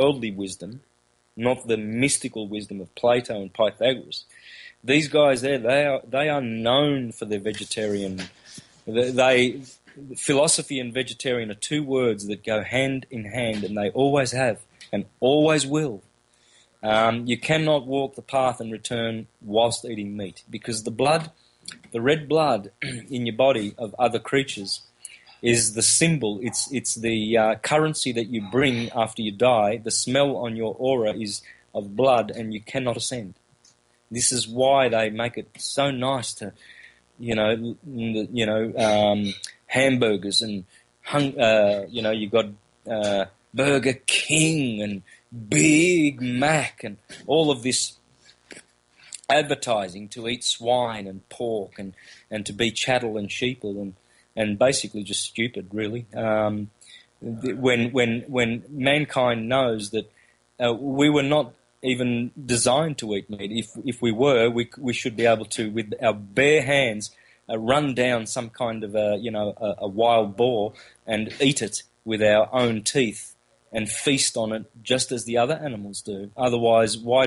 worldly wisdom, not the mystical wisdom of Plato and Pythagoras. These guys there, they are known for their vegetarian. Philosophy and vegetarian are two words that go hand in hand, and they always have and always will. You cannot walk the path and return whilst eating meat, because the red blood in your body of other creatures is the symbol. It's the currency that you bring after you die. The smell on your aura is of blood, and you cannot ascend. This is why they make it so nice to, hamburgers and you got Burger King and Big Mac and all of this advertising to eat swine and pork and to be chattel and sheeple and basically just stupid, really. When mankind knows that we were not even designed to eat meat. If we were, we should be able to, with our bare hands, run down some kind of a wild boar and eat it with our own teeth and feast on it just as the other animals do. Otherwise, why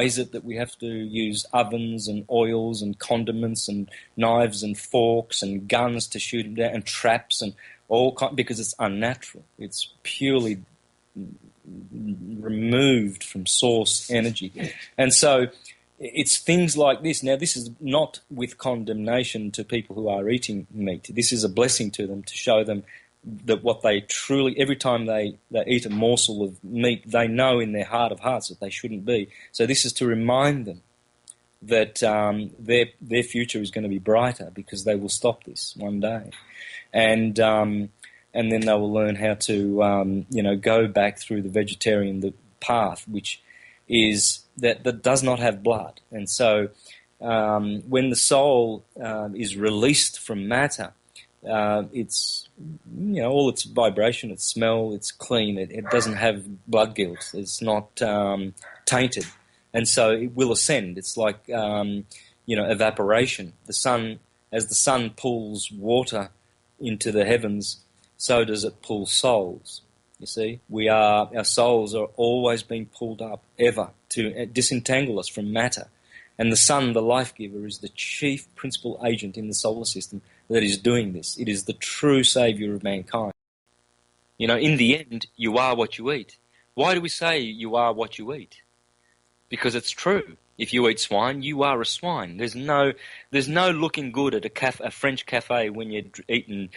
is it that we have to use ovens and oils and condiments and knives and forks and guns to shoot them down and traps and because it's unnatural. It's purely removed from source energy. And so it's things like this. Now, this is not with condemnation to people who are eating meat. This is a blessing to them, to show them that what they truly, every time they eat a morsel of meat, they know in their heart of hearts that they shouldn't be. So this is to remind them that their future is going to be brighter, because they will stop this one day. And then they will learn how to, go back through the vegetarian path, which is that does not have blood. And so when the soul is released from matter, it's, all its vibration, its smell, it's clean. It doesn't have blood guilt. It's not tainted. And so it will ascend. It's like, evaporation. As the sun pulls water into the heavens, so does it pull souls. You see, our souls are always being pulled up, ever, to disentangle us from matter. And the sun, the life giver, is the chief principal agent in the solar system that is doing this. It is the true savior of mankind. In the end, you are what you eat. Why do we say you are what you eat? Because it's true. If you eat swine, you are a swine. There's no looking good at a French cafe when you're eating,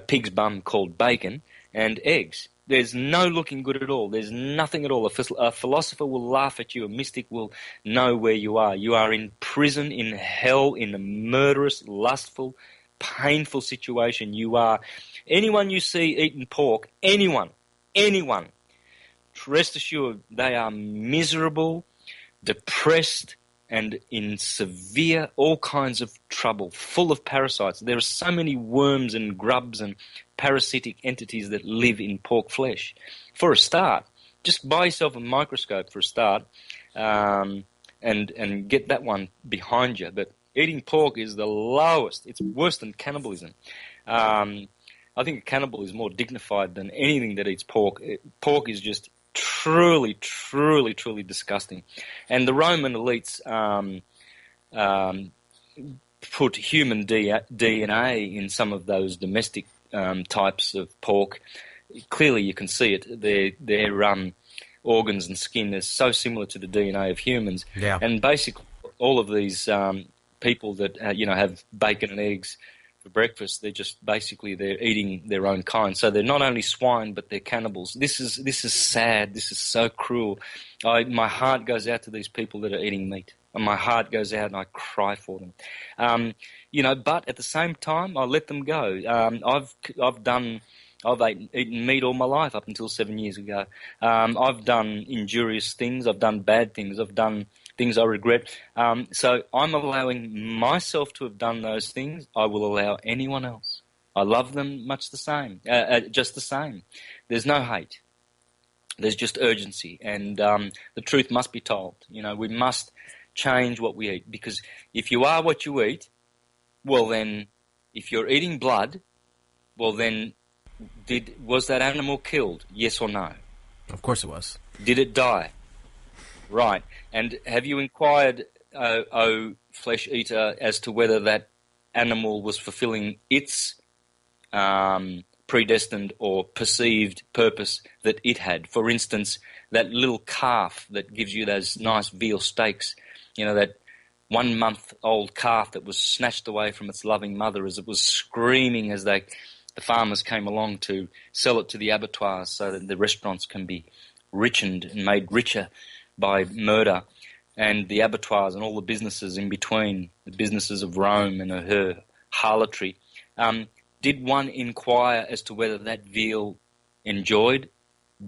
pig's bum called bacon and eggs. There's no looking good at all. There's nothing at all. A philosopher will laugh at you. A mystic will know where you are. You are in prison, in hell, in a murderous, lustful, painful situation. You are. Anyone you see eating pork, anyone, rest assured they are miserable, depressed, and in severe, all kinds of trouble, full of parasites. There are so many worms and grubs and parasitic entities that live in pork flesh. For a start, just buy yourself a microscope for a start, and get that one behind you. But eating pork is the lowest. It's worse than cannibalism. I think a cannibal is more dignified than anything that eats pork. Pork is just truly, truly, truly disgusting. And the Roman elites put human DNA in some of those domestic types of pork. Clearly you can see it. Their organs and skin is so similar to the DNA of humans. Yeah. And basically all of these people that have bacon and eggs for breakfast, they're eating their own kind. So they're not only swine, but they're cannibals. This is sad. This is so cruel. My heart goes out to these people that are eating meat. And my heart goes out and I cry for them. But at the same time, I let them go. I've eaten meat all my life up until 7 years ago. I've done injurious things. I've done bad things. I've done things I regret. So I'm allowing myself to have done those things. I will allow anyone else. I love them much the same, just the same. There's no hate. There's just urgency. And the truth must be told. We must change what we eat. Because if you are what you eat, well then, if you're eating blood, well then Was that animal killed? Yes or no? Of course it was. Did it die? Right. And have you inquired, flesh eater, as to whether that animal was fulfilling its predestined or perceived purpose that it had? For instance, that little calf that gives you those nice veal steaks, that 1-month-old calf that was snatched away from its loving mother as it was screaming as the farmers came along to sell it to the abattoirs so that the restaurants can be richened and made richer by murder, and the abattoirs and all the businesses in between, the businesses of Rome and her harlotry. Did one inquire as to whether that veal enjoyed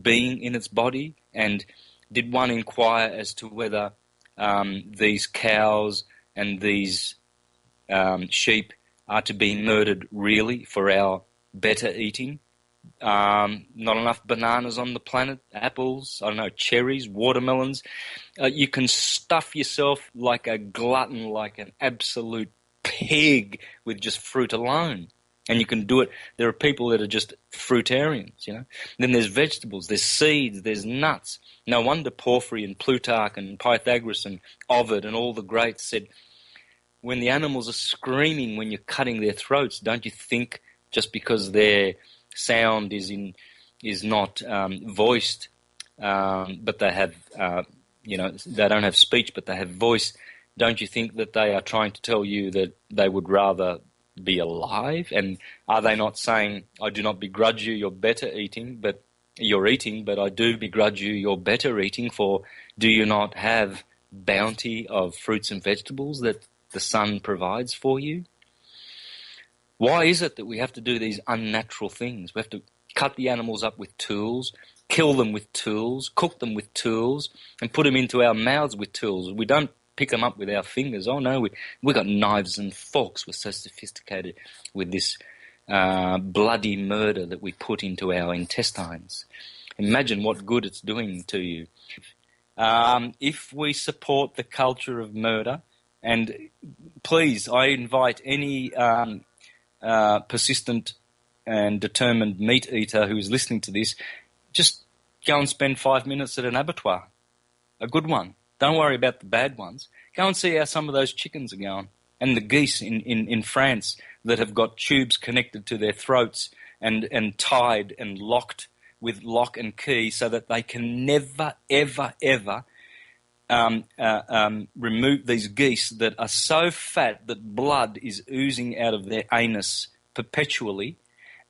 being in its body? And did one inquire as to whether these cows and these sheep are to be murdered really for our better eating? Not enough bananas on the planet, apples, cherries, watermelons. You can stuff yourself like a glutton, like an absolute pig with just fruit alone. And you can do it. There are people that are just fruitarians, Then there's vegetables, there's seeds, there's nuts. No wonder Porphyry and Plutarch and Pythagoras and Ovid and all the greats said, when the animals are screaming when you're cutting their throats, don't you think just because their sound is not voiced, but they have, they don't have speech, but they have voice, don't you think that they are trying to tell you that they would rather be alive? And are they not saying, I do not begrudge you your better eating, but your eating, but I do begrudge you your better eating, for do you not have bounty of fruits and vegetables that the sun provides for you? Why is it that we have to do these unnatural things? We have to cut the animals up with tools, kill them with tools, cook them with tools, and put them into our mouths with tools. We don't pick them up with our fingers. Oh no, we got knives and forks. We're so sophisticated with this bloody murder that we put into our intestines. Imagine what good it's doing to you. If we support the culture of murder, and please, I invite any persistent and determined meat eater who is listening to this, just go and spend 5 minutes at an abattoir, a good one. Don't worry about the bad ones. Go and see how some of those chickens are going. And the geese in France that have got tubes connected to their throats and tied and locked with lock and key so that they can never, ever, ever remove these geese that are so fat that blood is oozing out of their anus perpetually,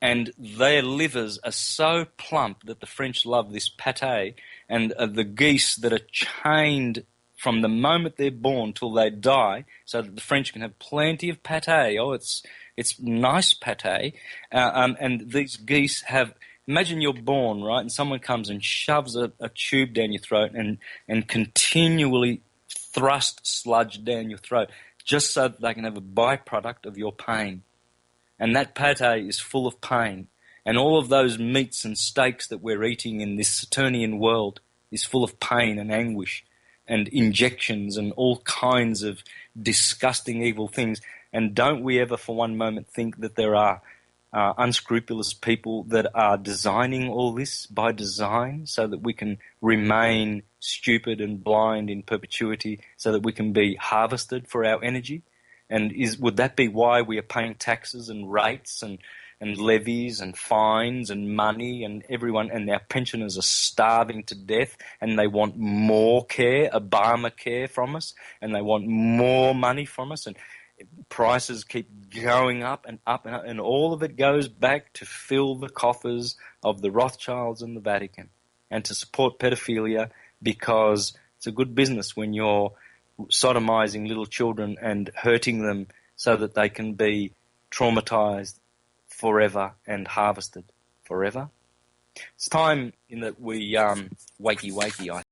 and their livers are so plump that the French love this pâté, and the geese that are chained from the moment they're born till they die, so that the French can have plenty of pâté. Oh, it's nice pâté, and these geese have. Imagine you're born, right, and someone comes and shoves a tube down your throat and continually thrust sludge down your throat just so that they can have a byproduct of your pain. And that pâté is full of pain. And all of those meats and steaks that we're eating in this Saturnian world is full of pain and anguish and injections and all kinds of disgusting evil things. And don't we ever for one moment think that there are unscrupulous people that are designing all this by design so that we can remain stupid and blind in perpetuity so that we can be harvested for our energy? And would that be why we are paying taxes and rates and levies and fines and money, and everyone and our pensioners are starving to death and they want more care, Obamacare from us, and they want more money from us, and prices keep going up and up and up, and all of it goes back to fill the coffers of the Rothschilds and the Vatican and to support pedophilia, because it's a good business when you're sodomizing little children and hurting them so that they can be traumatized forever and harvested forever. It's time in that we wakey, I